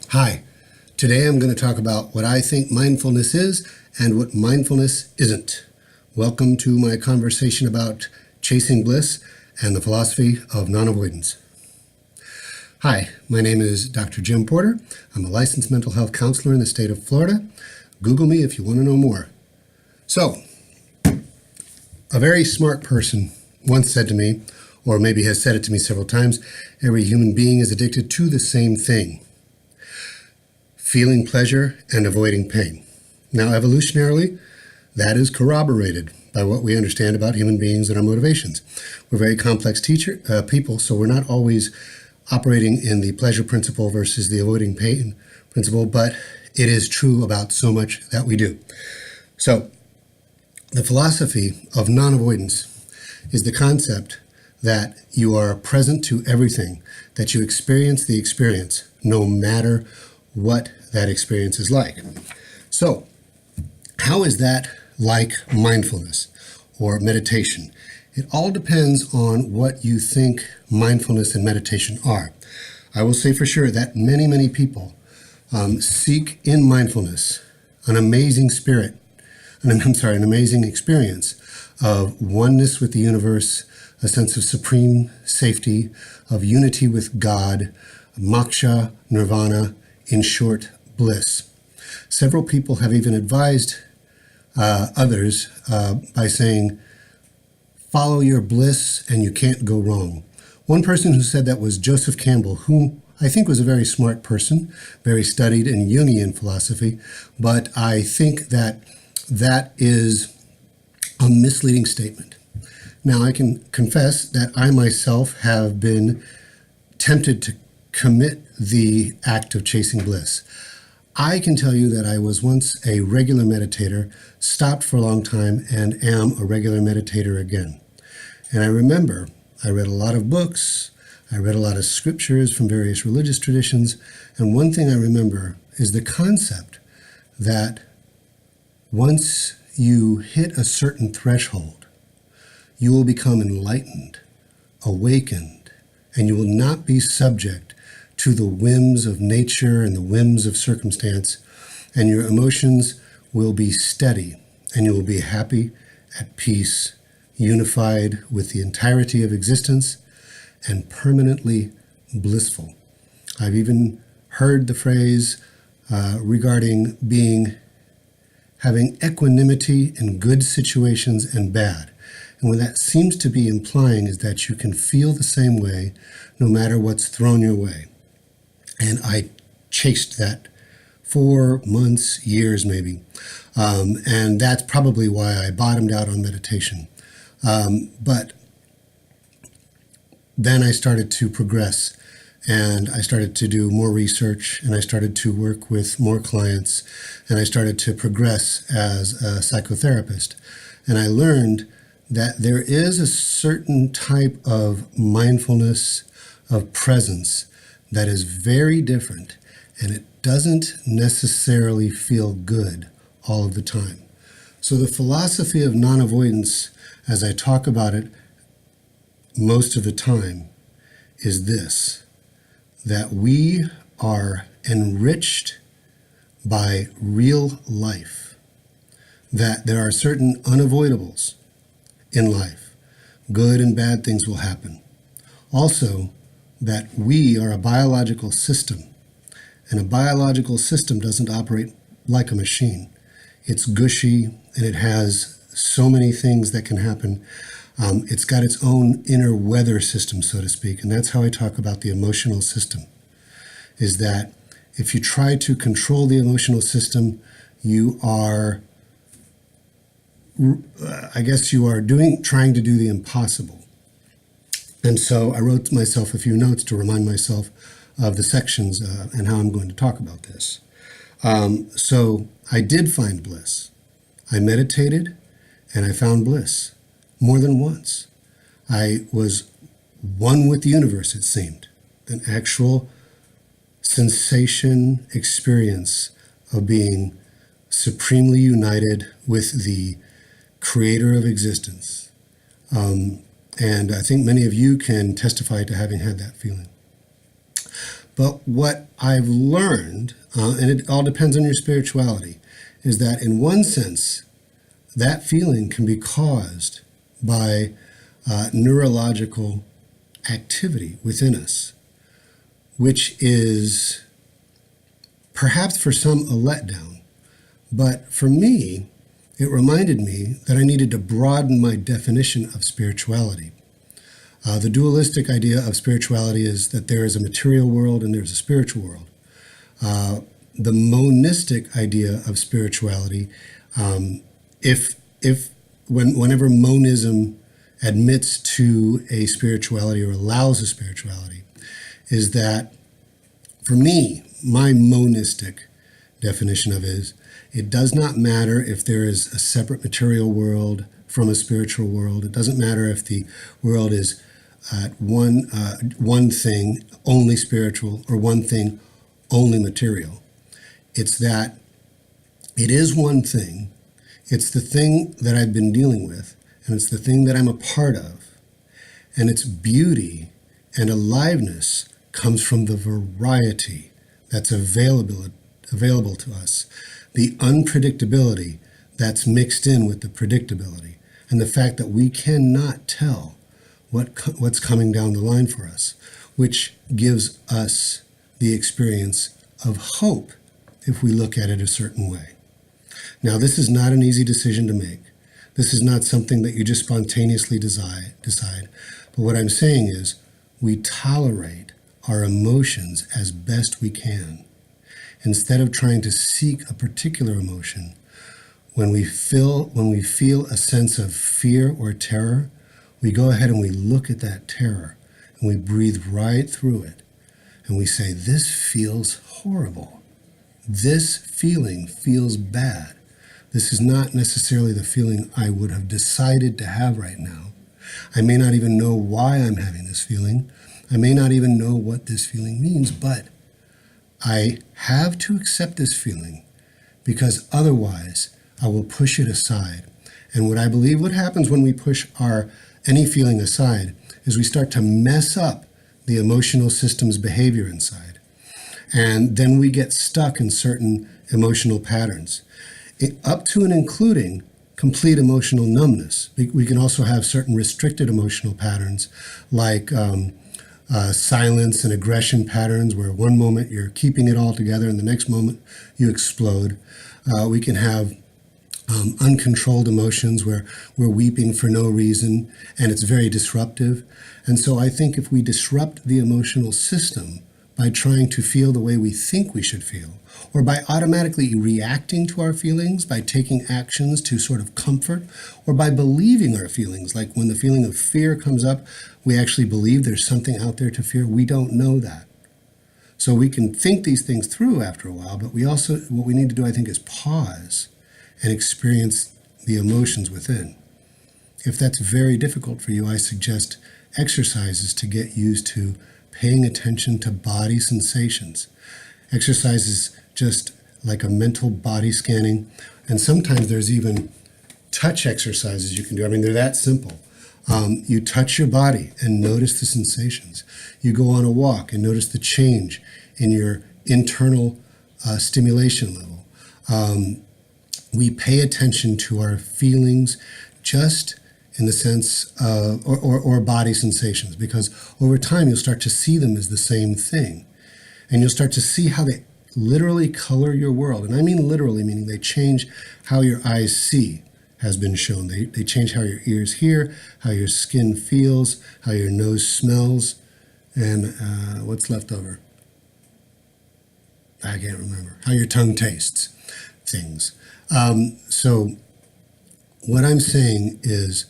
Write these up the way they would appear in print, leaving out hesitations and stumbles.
Hi, today I'm going to talk about what I think mindfulness is and what mindfulness isn't. Welcome to my conversation about chasing bliss and the philosophy of non-avoidance. Hi, my name is Dr. Jim Porter. I'm a licensed mental health counselor in the state of Florida. Google me if you want to know more. So, a very smart person once said to me, or maybe has said it to me several times, every human being is addicted to the same thing: feeling pleasure and avoiding pain. Now, evolutionarily, that is corroborated by what we understand about human beings and our motivations. We're very complex people, so we're not always operating in the pleasure principle versus the avoiding pain principle, but it is true about so much that we do. So, the philosophy of non-avoidance is the concept that you are present to everything, that you experience the experience, no matter what that experience is like. So, how is that like mindfulness or meditation? It all depends on what you think mindfulness and meditation are. I will say for sure that many people seek in mindfulness an amazing an amazing experience of oneness with the universe, a sense of supreme safety, of unity with God, moksha, nirvana, in short, bliss. Several people have even advised others by saying, follow your bliss and you can't go wrong. One person who said that was Joseph Campbell, who I think was a very smart person, very studied in Jungian philosophy, but I think that is a misleading statement. Now, I can confess that I myself have been tempted to commit the act of chasing bliss. I can tell you that I was once a regular meditator, stopped for a long time, and am a regular meditator again. And I remember I read a lot of books, I read a lot of scriptures from various religious traditions, and one thing I remember is the concept that once you hit a certain threshold, you will become enlightened, awakened, and you will not be subject to the whims of nature and the whims of circumstance, and your emotions will be steady, and you will be happy, at peace, unified with the entirety of existence, and permanently blissful. I've even heard the phrase regarding having equanimity in good situations and bad. And what that seems to be implying is that you can feel the same way no matter what's thrown your way. And I chased that for months, years maybe. And that's probably why I bottomed out on meditation. But then I started to progress, and I started to do more research, and I started to work with more clients, and I started to progress as a psychotherapist. And I learned that there is a certain type of mindfulness, of presence, that is very different, and it doesn't necessarily feel good all of the time. So the philosophy of non-avoidance, as I talk about it most of the time, is this: that we are enriched by real life, that there are certain unavoidables in life. Good and bad things will happen. Also, that we are a biological system, and a biological system doesn't operate like a machine. It's gushy, and it has so many things that can happen. It's got its own inner weather system, so to speak, and that's how I talk about the emotional system, is that if you try to control the emotional system, you are, trying to do the impossible. And so I wrote myself a few notes to remind myself of the sections and how I'm going to talk about this. So I did find bliss. I meditated and I found bliss more than once. I was one with the universe, it seemed. An actual sensation experience of being supremely united with the creator of existence. And I think many of you can testify to having had that feeling. But what I've learned, and it all depends on your spirituality, is that in one sense, that feeling can be caused by neurological activity within us, which is perhaps for some a letdown. But for me, it reminded me that I needed to broaden my definition of spirituality. The dualistic idea of spirituality is that there is a material world and there's a spiritual world. The monistic idea of spirituality, whenever monism admits to a spirituality or allows a spirituality, is that for me, my monistic definition of it does not matter if there is a separate material world from a spiritual world. It doesn't matter if the world is one thing only spiritual or one thing only material. It's that it is one thing. It's the thing that I've been dealing with, and it's the thing that I'm a part of. And its beauty and aliveness comes from the variety that's available to us, the unpredictability that's mixed in with the predictability, and the fact that we cannot tell what's coming down the line for us, which gives us the experience of hope if we look at it a certain way. Now, this is not an easy decision to make. This is not something that you just spontaneously decide. But what I'm saying is we tolerate our emotions as best we can. Instead of trying to seek a particular emotion, when we feel a sense of fear or terror, we go ahead and we look at that terror and we breathe right through it. And we say, this feels horrible. This feeling feels bad. This is not necessarily the feeling I would have decided to have right now. I may not even know why I'm having this feeling. I may not even know what this feeling means, but I have to accept this feeling because otherwise I will push it aside. And what I believe what happens when we push any feeling aside is we start to mess up the emotional system's behavior inside. And then we get stuck in certain emotional patterns, up to and including complete emotional numbness. We can also have certain restricted emotional patterns like silence and aggression patterns, where one moment you're keeping it all together and the next moment you explode. We can have uncontrolled emotions where we're weeping for no reason and it's very disruptive. And so I think if we disrupt the emotional system by trying to feel the way we think we should feel, or by automatically reacting to our feelings, by taking actions to sort of comfort, or by believing our feelings, like when the feeling of fear comes up, we actually believe there's something out there to fear. We don't know that. So we can think these things through after a while, but what we need to do, I think, is pause and experience the emotions within. If that's very difficult for you, I suggest exercises to get used to paying attention to body sensations. Exercises just like a mental body scanning. And sometimes there's even touch exercises you can do. I mean, they're that simple. You touch your body and notice the sensations. You go on a walk and notice the change in your internal stimulation level. We pay attention to our feelings just in the sense or body sensations, because over time you'll start to see them as the same thing. And you'll start to see how they literally color your world. And I mean literally, meaning they change how your eyes see, has been shown. They change how your ears hear, how your skin feels, how your nose smells, and what's left over? I can't remember. How your tongue tastes things. So what I'm saying is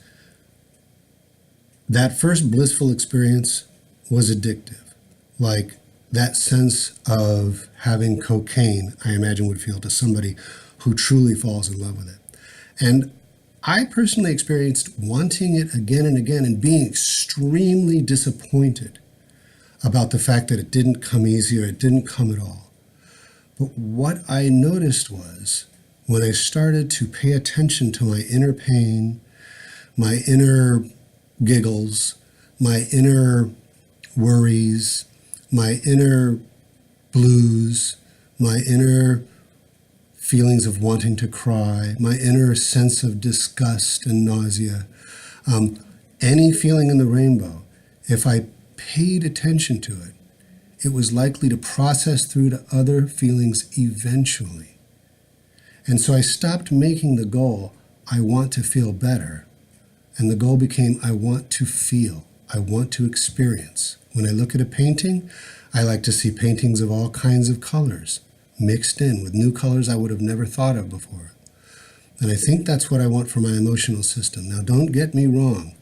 that first blissful experience was addictive. Like that sense of having cocaine, I imagine would feel to somebody who truly falls in love with it. And I personally experienced wanting it again and again and being extremely disappointed about the fact that it didn't come easy or it didn't come at all. But what I noticed was when I started to pay attention to my inner pain, my inner giggles, my inner worries, my inner blues, my inner feelings of wanting to cry, my inner sense of disgust and nausea, any feeling in the rainbow, if I paid attention to it, it was likely to process through to other feelings eventually. And so I stopped making the goal, I want to feel better. And the goal became, I want to feel, I want to experience. When I look at a painting, I like to see paintings of all kinds of colors mixed in with new colors I would have never thought of before. And I think that's what I want for my emotional system. Now, don't get me wrong.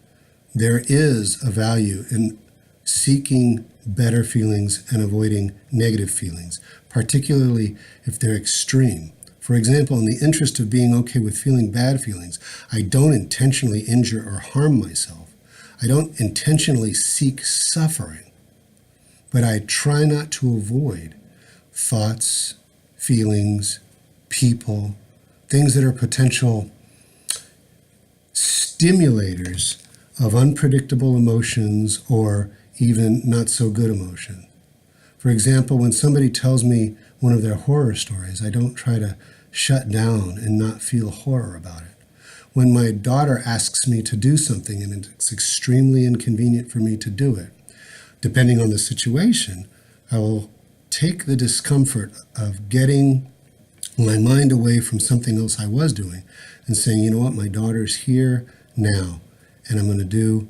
There is a value in seeking better feelings and avoiding negative feelings, particularly if they're extreme. For example, in the interest of being okay with feeling bad feelings, I don't intentionally injure or harm myself. I don't intentionally seek suffering, but I try not to avoid thoughts, feelings, people, things that are potential stimulators of unpredictable emotions or even not so good emotion. For example, when somebody tells me one of their horror stories, I don't try to shut down and not feel horror about it. When my daughter asks me to do something and it's extremely inconvenient for me to do it, depending on the situation, I will take the discomfort of getting my mind away from something else I was doing and saying, you know what, my daughter's here now, and I'm going to do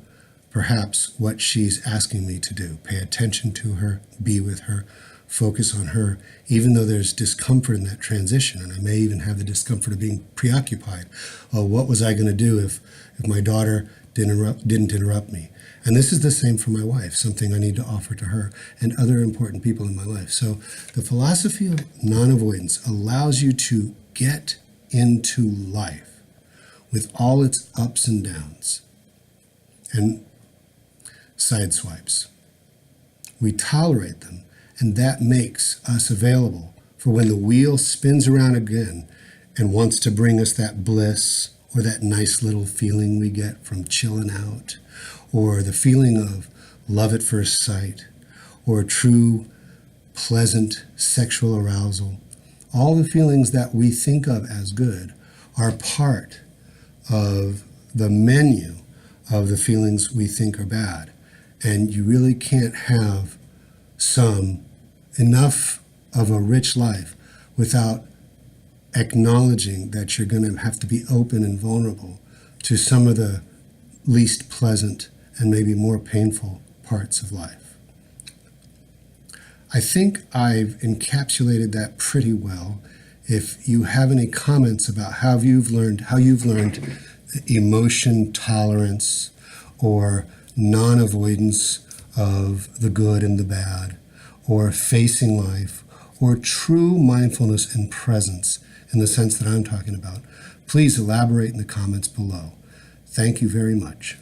perhaps what she's asking me to do. Pay attention to her, be with her, focus on her, even though there's discomfort in that transition, and I may even have the discomfort of being preoccupied. Oh, what was I going to do if my daughter didn't interrupt me? And this is the same for my wife, something I need to offer to her and other important people in my life. So the philosophy of non-avoidance allows you to get into life with all its ups and downs and sideswipes. We tolerate them, and that makes us available for when the wheel spins around again and wants to bring us that bliss or that nice little feeling we get from chilling out, or the feeling of love at first sight, or true, pleasant sexual arousal. All the feelings that we think of as good are part of the menu of the feelings we think are bad. And you really can't have enough of a rich life without acknowledging that you're going to have to be open and vulnerable to some of the least pleasant and maybe more painful parts of life. I think I've encapsulated that pretty well. If you have any comments about how you've learned emotion tolerance or non-avoidance of the good and the bad, or facing life, or true mindfulness and presence in the sense that I'm talking about, please elaborate in the comments below. Thank you very much.